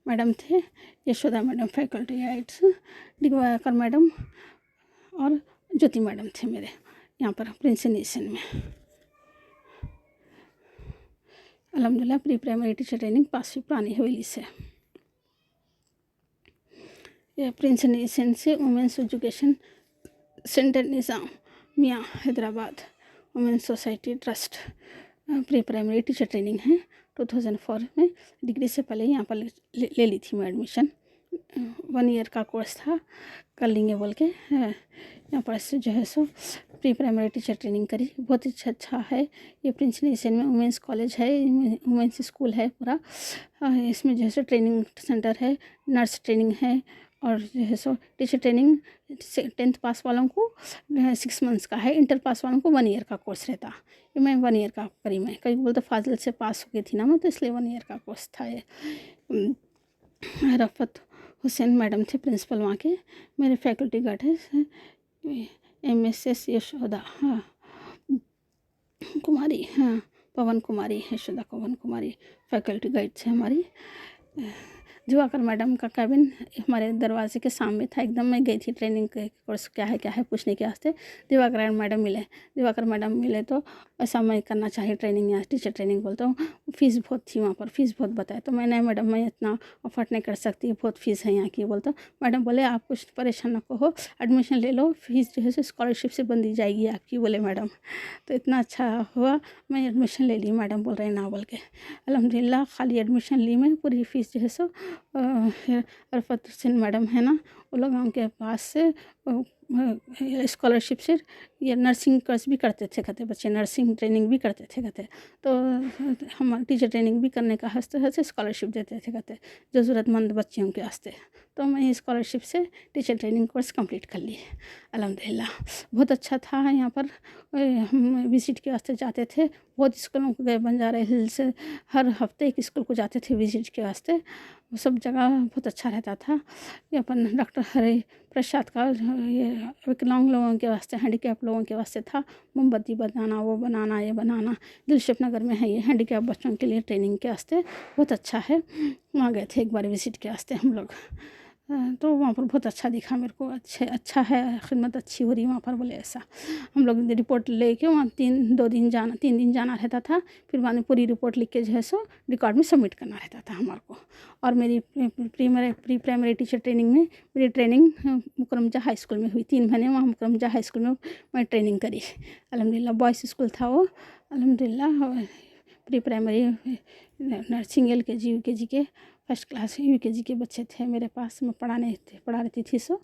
A: मैडम थे Yashoda madam, faculty guides, Diwakar madam और ज्योति मैडम थे मेरे यहाँ पर प्रिंस नेशन में। अल्हम्दुलिल्लाह प्री प्राइमरी टीचर ट्रेनिंग पास हुई पुरानी हवेली से। यह प्रिंस नेशन से वुमेंस एजुकेशन सेंटर निज़ाम मियाँ Hyderabad women's society trust pre primary teacher training है। 2004 में डिग्री से पहले यहाँ पर ले ली थी मैं एडमिशन। 1 ईयर का कोर्स था, कर लेंगे बोल के यहाँ पर से जो है सो प्री प्राइमरी टीचर ट्रेनिंग करी। बहुत ही अच्छा है ये प्रिंस नेशन में वुमेंस कॉलेज है, वुमेंस स्कूल है पूरा। इसमें जो है सो ट्रेनिंग सेंटर है, नर्स ट्रेनिंग है और जो है सो टीचर ट्रेनिंग 10th पास वालों को 6 मंथ्स का है, इंटर पास वालों को 1 ईयर का कोर्स रहता। ये मैं 1 ईयर का करी। मैं कई बोलते फाजिल से पास हो गई थी ना मैं, तो इसलिए 1 ईयर का कोर्स था ये। रफ़त हुसैन मैडम थे प्रिंसिपल वहाँ के। मेरे फैकल्टी गार्ड है MSS यशोदा, हाँ कुमारी, हाँ पवन कुमारी, यशोदा पवन कुमारी फैकल्टी गाइड थे हमारी। दिवाकर मैडम का कैबिन हमारे दरवाजे के सामने था एकदम। मैं गई थी ट्रेनिंग के कोर्स क्या है पूछने के वास्ते। दिवाकर मैडम मिले तो ऐसा मैं करना चाहिए ट्रेनिंग या टीचर ट्रेनिंग बोलता हूँ। फ़ीस बहुत थी वहाँ पर, फ़ीस बहुत बताया तो मैं नहीं मैडम मैं इतना अफोर्ड नहीं कर सकती, बहुत फ़ीस है यहाँ की बोलता। मैडम बोले आप कुछ परेशान न हो, एडमिशन ले लो, फ़ीस जो है स्कॉलरशिप से बन दी जाएगी आपकी बोले मैडम। तो इतना अच्छा हुआ मैं एडमिशन ले ली, मैडम बोल रहे ना बोल के। अल्हम्दुलिल्लाह खाली एडमिशन ली मैं, पूरी फ़ीस जो है सो रफ़त हुसैन मैडम है ना, वो लोग उनके पास से स्कॉलरशिप से ये नर्सिंग कोर्स भी करते थे कहते, बच्चे नर्सिंग ट्रेनिंग भी करते थे कहते। तो हम टीचर ट्रेनिंग भी करने का हंसते स्कॉलरशिप देते थे कहते, जो ज़रूरतमंद बच्चियों के वास्ते। तो मैं स्कॉलरशिप से टीचर ट्रेनिंग कोर्स कंप्लीट कर ली अल्हम्दुलिल्लाह। बहुत अच्छा था। यहाँ पर हम विज़िट के वास्ते जाते थे, बहुत स्कूलों को गए, बंजारा हिल्स हर हफ्ते एक स्कूल को जाते थे विज़िट के वास्ते। सब जगह बहुत अच्छा रहता था। ये अपन डॉक्टर हरे प्रसाद का ये विकलांग लोगों के वास्ते, हैंडीकैप लोगों के वास्ते था, मोमबत्ती बनाना, वो बनाना, ये बनाना। दिलशुख नगर में है ये हैंडीकैप बच्चों के लिए ट्रेनिंग के वास्ते, बहुत अच्छा है। वहाँ गए थे एक बार विज़िट के वास्ते हम लोग। तो वहाँ पर बहुत अच्छा दिखा मेरे को, अच्छा है, खिदमत अच्छी हो रही वहाँ पर बोले ऐसा। हम लोग रिपोर्ट लेके वहाँ 3 दिन जाना रहता था। फिर बाद में पूरी रिपोर्ट लिख के जो है सो रिकॉर्ड में सबमिट करना रहता था हमारे को। और मेरी प्री प्राइमरी टीचर ट्रेनिंग में मेरी ट्रेनिंग मुकरमजा हाई स्कूल में हुई। 3 महीने वहाँ मुकरमजा हाई स्कूल में मैं ट्रेनिंग करी। अल्हम्दुलिल्लाह बॉयज़ स्कूल था वो। अल्हम्दुलिल्लाह pre primary nursing LKG UKG के फर्स्ट क्लास UKG के बच्चे थे मेरे पास, मैं पढ़ा रही थी। सो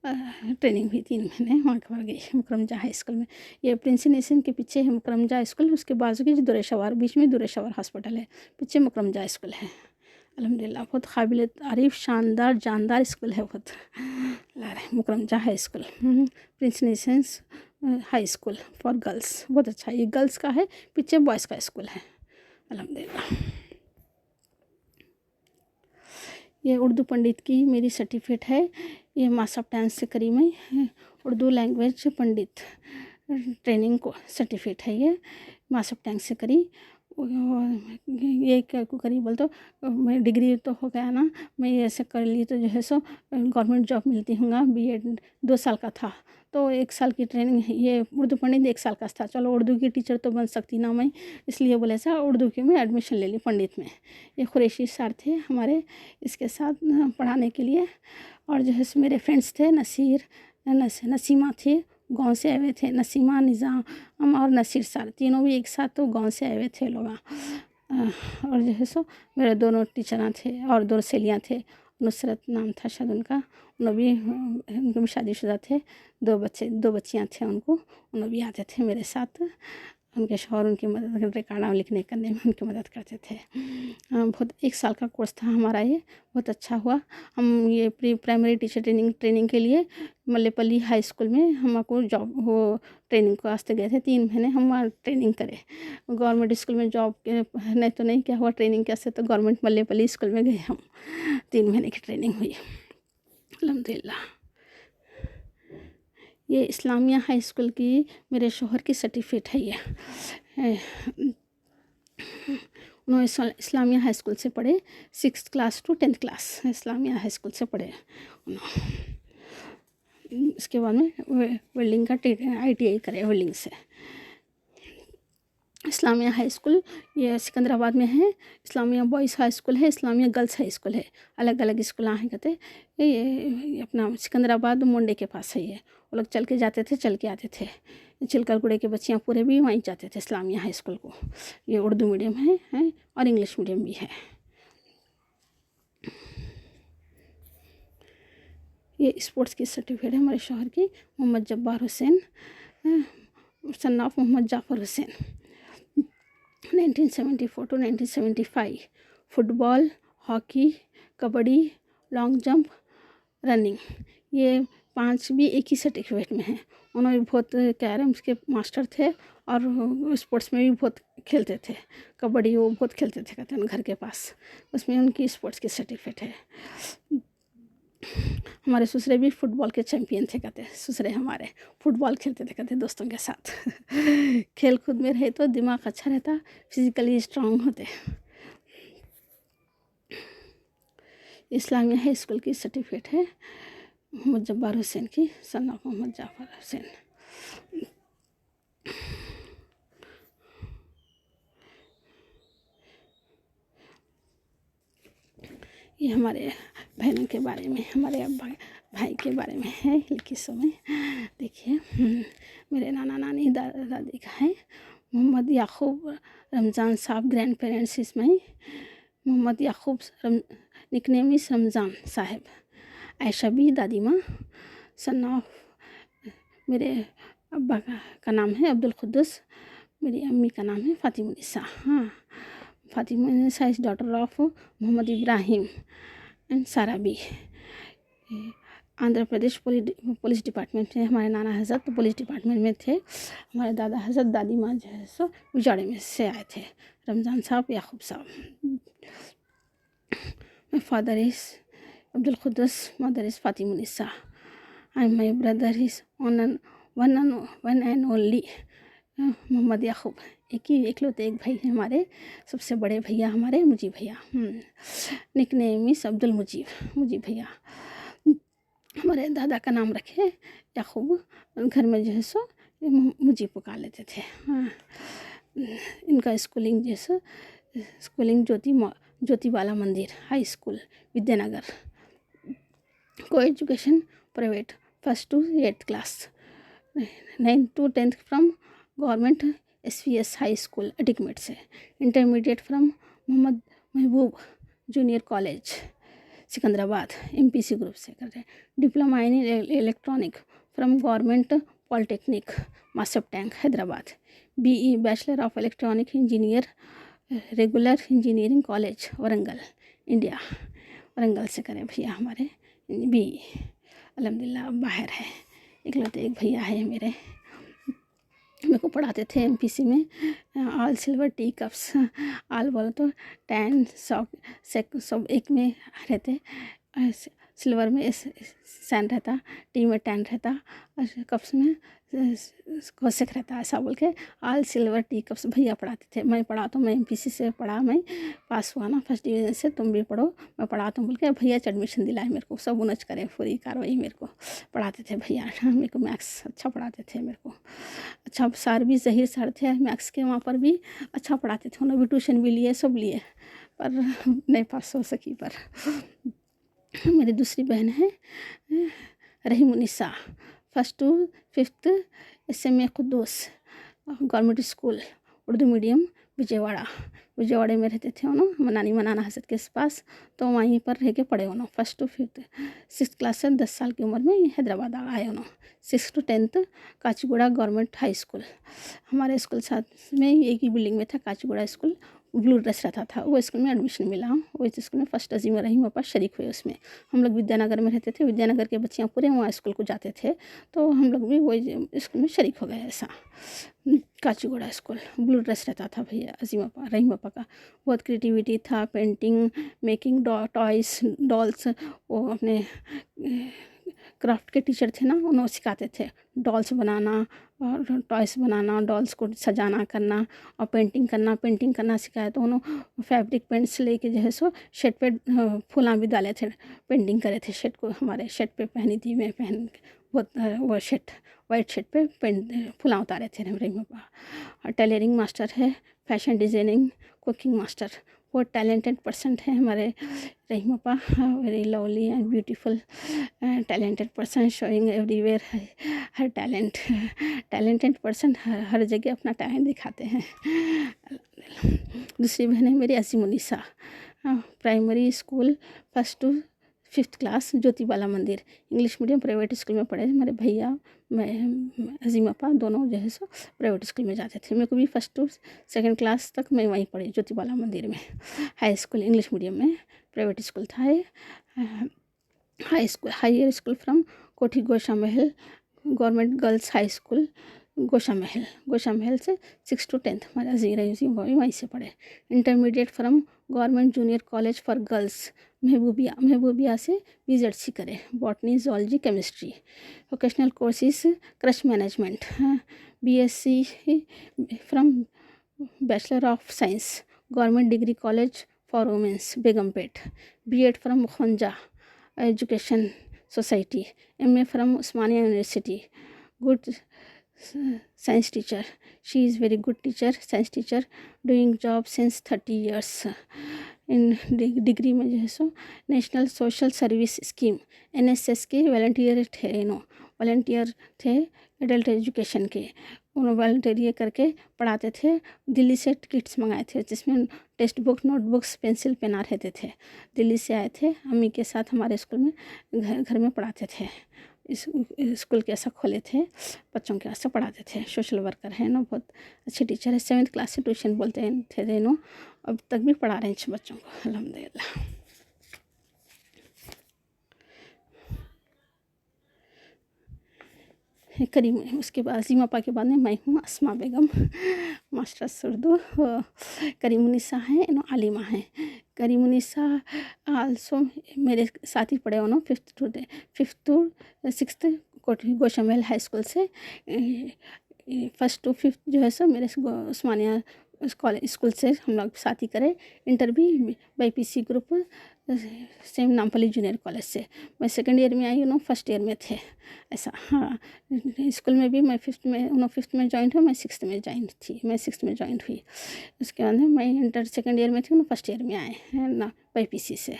A: ट्रेनिंग हुई 3 महीने वहाँ पर गई मुकरमजा हाई स्कूल में। ये प्रिंस नेशन के पीछे है मुकरमजा स्कूल, उसके बाजू की दुरेशवर, बीच में दुरेशवर हॉस्पिटल है, पीछे मुकरमजा स्कूल है। अल्हम्दुलिल्लाह बहुत काबिल तारीफ़, शानदार जानदार स्कूल है बहुत। Mukarramjah high school, prince nations high school for girls, बहुत अच्छा। ये गर्ल्स का है, पीछे बॉयज़ का स्कूल है। अल्हम्दुलिल्लाह। ये उर्दू पंडित की मेरी सर्टिफिकेट है। ये मास ऑफ टाइम्स से करी मैं उर्दू लैंग्वेज पंडित ट्रेनिंग को सर्टिफिकेट है। ये मास ऑफ टाइम्स से करी। ये क्या को करी बोल तो मैं डिग्री तो हो गया ना, मैं ऐसे कर ली तो जो है सो गवर्नमेंट जॉब मिलती होगा। BEd 2 साल का था, तो 1 साल की ट्रेनिंग। ये उर्दू पंडित 1 साल का था। चलो उर्दू की टीचर तो बन सकती ना मैं, इसलिए बोले सा उर्दू की मैं एडमिशन ले ली पंडित में। ये कुरैशी सर थे हमारे इसके साथ पढ़ाने के लिए। और जो है सो मेरे फ्रेंड्स थे, नसीमा थी, गांव से आए हुए थे। नसीमा, निज़ाम और नसीर सर, तीनों भी एक साथ तो गांव से आए हुए थे लोग। और जो है सो मेरे दोनों टीचरां थे और 2 सहेलियाँ थे। नुसरत नाम था शायद उनका, उनके भी शादीशुदा थे। 2 बच्चियाँ थे उनको, उन्होंने भी आते थे मेरे साथ। उनके शौहर उनकी मदद करते, रिकॉर्ड लिखने करने में उनकी मदद करते थे। बहुत 1 साल का कोर्स था हमारा ये, बहुत अच्छा हुआ। हम ये प्री प्राइमरी टीचर ट्रेनिंग के लिए मल्लेपल्ली हाई स्कूल में हमको जॉब वो ट्रेनिंग के वास्ते गए थे। 3 महीने हम वहाँ ट्रेनिंग करे। गवर्नमेंट स्कूल में जॉब के नहीं क्या हुआ ट्रेनिंग कैसे, तो गवर्नमेंट मल्लेपल्ली स्कूल में गए हम। 3 महीने की ट्रेनिंग हुई अल्हम्दुलिल्लाह। ये इस्लामिया हाई स्कूल की मेरे शौहर की सर्टिफिकेट है ये। उन्होंने इस्लामिया हाई स्कूल से पढ़े, 6th class to 10th class Islamia high school से पढ़े उन्होंने। इसके बाद में वेल्डिंग का ITI करे वेल्डिंग से। इस्लामिया हाई स्कूल ये सिकंदराबाद में है। इस्लामिया बॉयज़ हाई स्कूल है, इस्लामिया गर्ल्स हाई स्कूल है, अलग अलग स्कूल हैं कहते। ये अपना सिकंदराबाद मुंडे के पास है। ये वो लोग चल के जाते थे, चल के आते थे। चिलकलगुड़े के बच्चियाँ पूरे भी वहीं जाते थे इस्लामिया हाई स्कूल को। ये उर्दू मीडियम है और इंग्लिश मीडियम भी है। ये स्पोर्ट्स की सर्टिफिकेट है हमारे शौहर की, Mohammad Jabbar Hussain, son of Mohammad Jafar Hussain. 1974 to 1975 football, hockey, kabaddi, long jump, running, ये 5 भी एक ही सर्टिफिकेट में हैं। उन्होंने बहुत कैरम्स के मास्टर थे और स्पोर्ट्स में भी बहुत खेलते थे। कबड्डी वो बहुत खेलते थे कहते हैं घर के पास, उसमें उनकी स्पोर्ट्स की सर्टिफिकेट है। हमारे ससुरे भी फुटबॉल के चैंपियन थे कहते हैं। ससुरे हमारे फुटबॉल खेलते थे कहते दोस्तों के साथ। खेल कूद में रहे तो दिमाग अच्छा रहता, फिजिकली स्ट्रांग होते। इस्लामिया हाई स्कूल की सर्टिफिकेट है मोहम्मद जब्बार हुसैन की, सन ऑफ मोहम्मद जाफ़र हुसैन। ये हमारे बहनों के बारे में, हमारे अब्बा भाई के बारे में है लिखी सो में। देखिए मेरे नाना नानी दादा दादी का है। मोहम्मद याकूब रमज़ान साहब, ग्रैंड पेरेंट्स इसमें मोहम्मद याकूब निकनेम इस रमज़ान साहब। आयशा भी दादी माँ, सन ऑफ मेरे अब्बा का नाम है अब्दुल कुद्दूस, मेरी अम्मी का नाम है फातिमुन्निसा। हाँ, Fatimunnisa is daughter of Mohammed Ibrahim and Sarabi. Andhra Pradesh police department में हमारे नाना हज़रत पुलिस डिपार्टमेंट में थे। हमारे दादा हज़रत दादी माँ जो है सो उजाड़े में से आए थे। रमज़ान साहब याकूब साहब। My father is Abdul Qudus, mother is Fatimunisa, and my brother is one and only Mohammad याकूब। इकलौते एक भाई है हमारे, सबसे बड़े भैया हमारे मुजीब भैया। निकनेम इस अब्दुल मुजीब भैया। हमारे दादा का नाम रखे याकूब, घर में जो है सो मुजीब पुकार लेते थे। इनका स्कूलिंग जो है स्कूलिंग ज्योति बाला मंदिर high school Vidyanagar, co-education private, 1st to 8th class, 9th to 10th from government SVS high school Adikmet से, intermediate from Mohammed Mehboob junior college Secunderabad MPC group से कर रहे हैं। Diploma in electronic from government polytechnic Masab tank Hyderabad. BE bachelor of electronic engineer regular engineering college Warangal India, Warangal से करें भैया हमारे BE। अल्हम्दुलिल्लाह बाहर है, इकलौते एक भैया है मेरे को पढ़ाते थे MPC में। All silver T cups, all बोलो तो 10 सब एक में रहते, सिल्वर में सैन रहता, टी में 10 रहता, और कप्स में कोसेक रहता, ऐसा बोल के ऑल सिल्वर टी कप्स भैया पढ़ाते थे। मैं पढ़ाता हूँ, मैं MPC से पढ़ा, मैं पास हुआ ना 1st डिवीज़न से, तुम भी पढ़ो, मैं पढ़ाता हूँ बोल के भैया एडमिशन दिलाए मेरे को, सब उनच करे पूरी कार्रवाई मेरे को पढ़ाते थे भैया। मेरे को मैथ्स अच्छा पढ़ाते थे, मेरे को अच्छा सर भी ज़हीर सर थे मैथ्स के, वहाँ पर भी अच्छा पढ़ाते थे। उन्होंने भी ट्यूशन भी लिए, सब लिए, पर नहीं पास हो सकी। पर मेरी दूसरी बहन है Rahimunnisa, 1st to 5th SMA Quddus government school Urdu medium विजयवाड़े में रहते थे उन्होंने, मनाना हसरत के पास, तो वहीं पर रह के पढ़े उन्होंने। 1st to 5th 6th class से 10 साल की उम्र में हैदराबाद आए उन्होंने। 6th to 10th Kachiguda government high school, हमारे स्कूल साथ में एक ही बिल्डिंग में था काचीगुड़ा स्कूल, ब्लू ड्रेस रहता था, वो स्कूल में एडमिशन मिला। वो स्कूल में फर्स्ट अजीम रहीम पापा शरीक हुए उसमें। हम लोग विद्यानगर में रहते थे, विद्यानगर के बच्चियाँ पूरे वहाँ स्कूल को जाते थे, तो हम लोग भी वही स्कूल में शरीक हो गए। ऐसा काचीगुड़ा स्कूल, ब्लू ड्रेस रहता था भैया अजीम पापा रहीम पापा का। बहुत क्रिएटिविटी था, पेंटिंग, मेकिंग टॉयस, डॉल्स, वो अपने क्राफ्ट के टीचर थे ना, उन्होंने सिखाते थे डॉल्स बनाना और टॉयस बनाना, डॉल्स को सजाना करना और पेंटिंग करना सिखाया। तो उन्होंने फैब्रिक पेंट्स लेके जो है सो शर्ट पे फूलां भी डाले थे, पेंटिंग करे थे शर्ट को, हमारे शर्ट पे पहनी थी मैं, पहन वो शर्ट वाइट शर्ट पे पेंट फूलां उतारे थे रही पापा। और टेलरिंग मास्टर है, फैशन डिज़ाइनिंग, कुकिंग मास्टर, बहुत टैलेंटेड पर्सन है हमारे रहीम पापा। Very lovely and beautiful talented person, showing everywhere हर टैलेंटेड पर्सन, हर जगह अपना टैलेंट दिखाते हैं। दूसरी बहन है मेरी Aseemunnisa, primary school 1st to 5th class Jyoti Bala Mandir English medium private school में पढ़े। हमारे भैया मैं अजीम अपा दोनों जो है सो प्राइवेट स्कूल में जाते थे। मेरे को भी 1st to 2nd क्लास तक मैं वहीं पढ़ी ज्योति बाला मंदिर में। हाई स्कूल इंग्लिश मीडियम में प्राइवेट स्कूल था। हायर स्कूल फ्रॉम कोठी गोशा Mahal government girls high school गोशा महल से 6th to 10th हमारा जी वहीं से पढ़े। Intermediate from government junior college for girls Mehboobia से BZC करे, botany zoology chemistry. Vocational courses creche management, BSc from bachelor of science government degree college for women's Begumpet. B.Ed from Khanja education society. MA from Osmania university. Good science teacher, she is very good teacher, science teacher, doing job since 30 years in degree में जो है so national social service scheme NSS के volunteer थे, volunteer थे adult education के। उन्होंने volunteer करके पढ़ाते थे। दिल्ली से किट्स मंगाए थे जिसमें टेक्स्ट बुक, नोटबुक्स, पेंसिल, पेना रहते थे। दिल्ली से आए थे, अम्मी के साथ हमारे स्कूल में घर में पढ़ाते थे। इस स्कूल के ऐसा खोले थे, बच्चों के ऐसा पढ़ाते थे। सोशल वर्कर है ना, बहुत अच्छे टीचर है। 7th क्लास से ट्यूशन बोलते थे नो, अब तक भी पढ़ा रहे हैं बच्चों को अल्हम्दुलिल्लाह। करीम, उसके बाद अज़ीम आपा के बाद में मैं हूँ अस्मा बेगम, मास्टर्स उर्दू। करीमुन्निसा हैं एंड आलिमा हैं। करीमुन्निसा आल्सो मेरे साथ ही पढ़े उन्होंने 5th to 6th Gosha high school से। 1st to 5th जो है सो मेरे उस्मानिया कॉलेज स्कूल से हम लोग साथ ही करे। इंटर भी BPC group same Nampally junior college से। मैं 2nd ईयर में आई, उन्होंने 1st ईयर में थे, ऐसा। हाँ, स्कूल में भी मैं 5th में, उन्होंने 5th में जॉइन हुआ, मैं 6th में जॉइन थी, मैं 6th में जॉइन हुई। उसके बाद मैं इंटर 2nd ईयर में थी, उन्होंने 1st ईयर में आए हैं ना BPC से।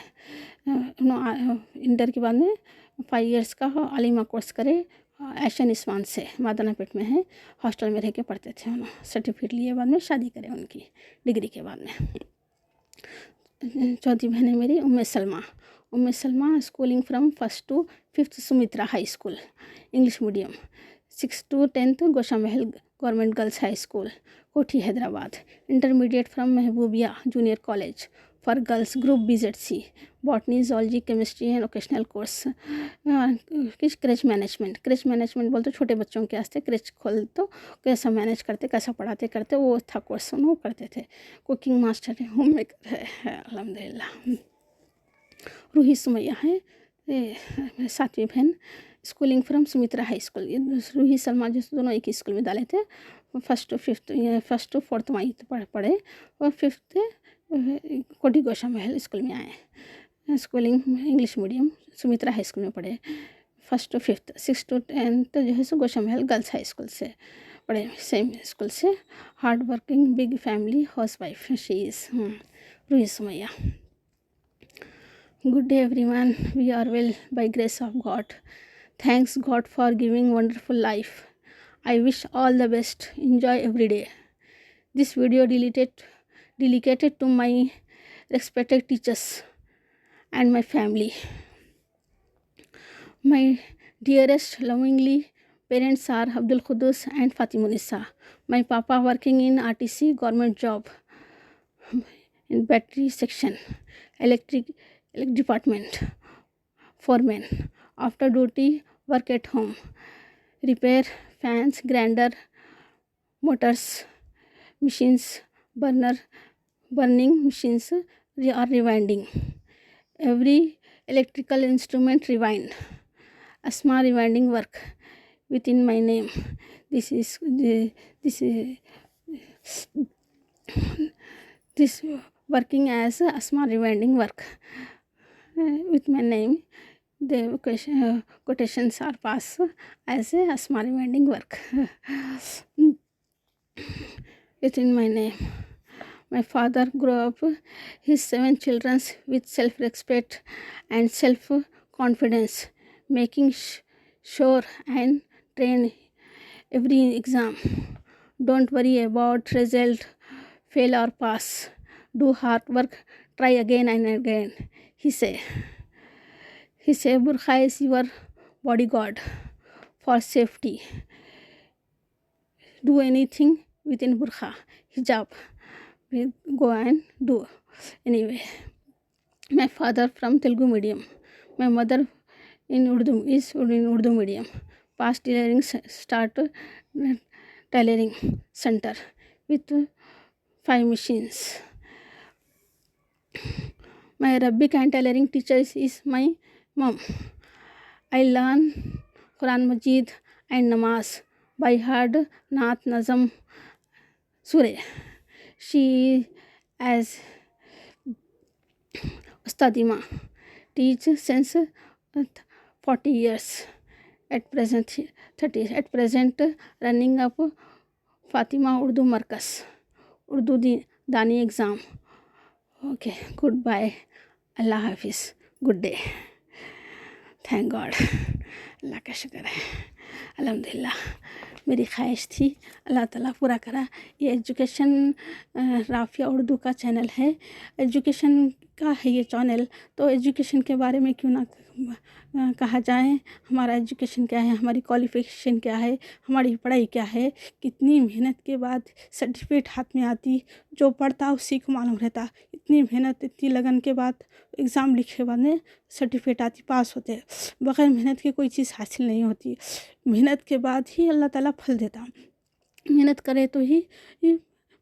A: उन्होंने इंटर के बाद में 5 ईयर्स का आलिमा कोर्स करे एशियन इस्वान से, मादनापेट में है, हॉस्टल में रह के पढ़ते थे। उन्होंने सर्टिफिकेट लिए, बाद में शादी करे उनकी डिग्री के बाद में। चौथी बहन है मेरी Umme Salma schooling from 1st to 5th Sumitra high school English medium. 6th to 10th Gosha Mahal government girls high school Kothi Hyderabad. Intermediate from Mehboobia junior college for girls group BZC botany zoology chemistry and vocational course. Creche management बोलते छोटे बच्चों के वास्ते creche खोल तो कैसा manage करते, कैसा पढ़ाते करते, वो था कोर्स, वो करते थे। कुकिंग मास्टर है, होम मेकर है अल्हम्दुलिल्लाह। रूही सुमैया है 7वीं बहन, schooling from Sumitra high school. Ruhi Salma जो दोनों एक ही स्कूल में डाले थे। 1st to 4th वहीं पढ़े और 5th कोठी गोशा महल स्कूल में आए। Schooling English medium Sumitra high school में पढ़े 1st to 5th। 6th to 10th जो है सो गोशा महल गर्ल्स हाई स्कूल से पढ़े, सेम स्कूल से। Hard working big family house wife she is Ruhi Sumaiya. Good day everyone, we are well by grace of God. Thanks God for giving wonderful life. I wish all the best. Enjoy every day. This video dedicated to my respected teachers and my family. My dearest lovingly parents are Abdul Qudus and Fatimunnisa. My papa working in RTC government job in battery section, electric department, foreman. After duty work at home, repair fans, grinder, motors, machines, burning machines are rewinding. Every electrical instrument rewind. Asma rewinding work within my name. This working as Asma rewinding work with my name. The quotations are passed as Asma rewinding work within my name. My father grew up his 7 children with self-respect and self-confidence, making sure and train every exam. Don't worry about result, fail or pass. Do hard work, try again and again. He say, Burkha is your bodyguard for safety. Do anything within burkha, hijab. We go and do. Anyway, my father from Telugu medium. My mother in Urdu medium. Past tailoring start tailoring center with 5 machines. My Arabic and tailoring teacher is my mom. I learn Quran Majid and Namaz by heart, Naat, Nazam, Surah. She as Ustadima teach since 40 years. At present 30. At present running up Fatima Urdu Markas, Urdu Dani exam. Okay, goodbye. Allah Hafiz. Good day. Thank God, Allah का शुक्र है, अल्हम्दुलिल्लाह। मेरी ख्वाहिश थी, अल्लाह ताला पूरा करा। ये एजुकेशन राफिया उर्दू का चैनल है। एजुकेशन का है ये चैनल, तो एजुकेशन के बारे में क्यों ना कहा जाए। हमारा एजुकेशन क्या है, हमारी क्वालिफिकेशन क्या है, हमारी पढ़ाई क्या है, कितनी मेहनत के बाद सर्टिफिकेट हाथ में आती, जो पढ़ता उसी को मालूम रहता। इतनी मेहनत, इतनी लगन के बाद एग्ज़ाम लिखे के बाद में सर्टिफिकेट आती, पास होते। बग़ैर मेहनत के कोई चीज़ हासिल नहीं होती। मेहनत के बाद ही अल्लाह ताला फल देता। मेहनत करे तो ही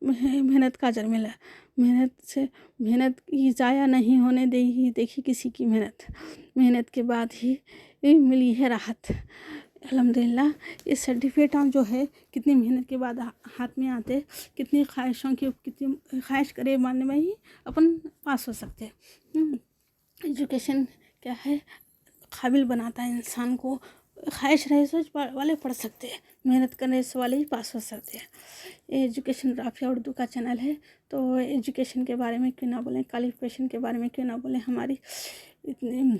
A: मेहनत का अजर मिला। मेहनत की ज़ाया नहीं होने देखी किसी की मेहनत के बाद ही मिली है राहत। अल्हम्दुलिल्लाह ये सर्टिफिकेट जो है कितनी मेहनत के बाद हाथ में आते, कितनी ख्वाहिश करे मानने में ही अपन पास हो सकते हैं। एजुकेशन क्या है, काबिल बनाता है इंसान को। ख्वाहिश रहे सोच वाले पढ़ सकते हैं, मेहनत करने से वाले ही पास हो सकते हैं। ये एजुकेशन राफिया उर्दू का चैनल है, तो एजुकेशन के बारे में क्यों ना बोलें, क्वालिफिकेशन के बारे में क्यों ना बोलें। हमारी इतने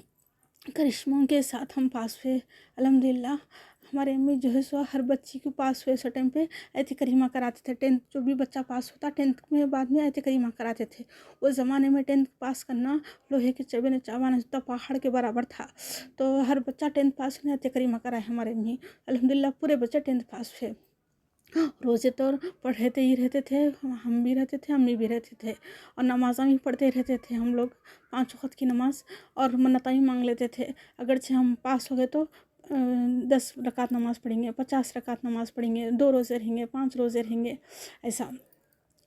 A: करिश्मों के साथ हम पास हुए अल्हम्दुलिल्लाह। हमारे अम्मी जो है सो हर बच्ची को पास हुए उस टाइम पे आयत करीमा कराते थे। 10th जो भी बच्चा पास होता 10th में बाद में आयत करीमा कराते थे। उस ज़माने में 10th पास करना लोहे के चबे चावान तो पहाड़ के बराबर था। तो हर बच्चा 10th पास होने आयत करीमा कराए हमारे अम्मी। अल्हम्दुलिल्लाह पूरे बच्चे 10th पास हुए। रोज़े तो पढ़ते ही रहते थे, हम भी रहते थे, अम्मी भी रहते थे, और नमाज़ा भी पढ़ते रहते थे हम लोग, 5 वक़्त की नमाज़, और मन्नतें भी मांग लेते थे। अगरचे हम पास हो गए तो 10 रकात नमाज़ पढ़ेंगे, 50 रकात नमाज़ पढ़ेंगे, 2 रोज़े रहेंगे, 5 रोज़े रहेंगे। ऐसा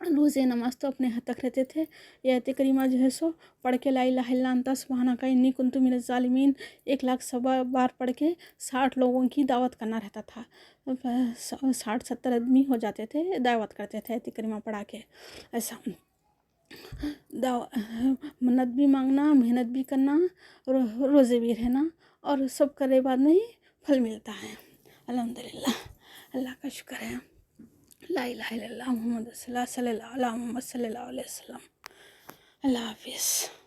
A: रोज़े नमाज तो अपने हद तक रहते थे। ये आयत करीमा जो है सो पढ़ के ला इलाहा इल्ला अंता सुब्हानका इन्नी कुन्तु मिनज़ ज़ालिमीन 1,00,000 बार पढ़ के 60 लोगों की दावत करना रहता था। 60-70 आदमी हो जाते थे, दावत करते थे आयत करीमा पढ़ा के। ऐसा मन्नत भी मांगना, मेहनत भी करना, रोज़े भी रहना, और सब करे बाद में ही फल मिलता है। अल्हम्दुलिल्लाह, अल्लाह का शुक्र है। ला इलाहा इल्लल्लाह मुहम्मद रसूलुल्लाह सल्लल्लाहु अलैहि वसल्लम। अल्लाह हाफ़िज़।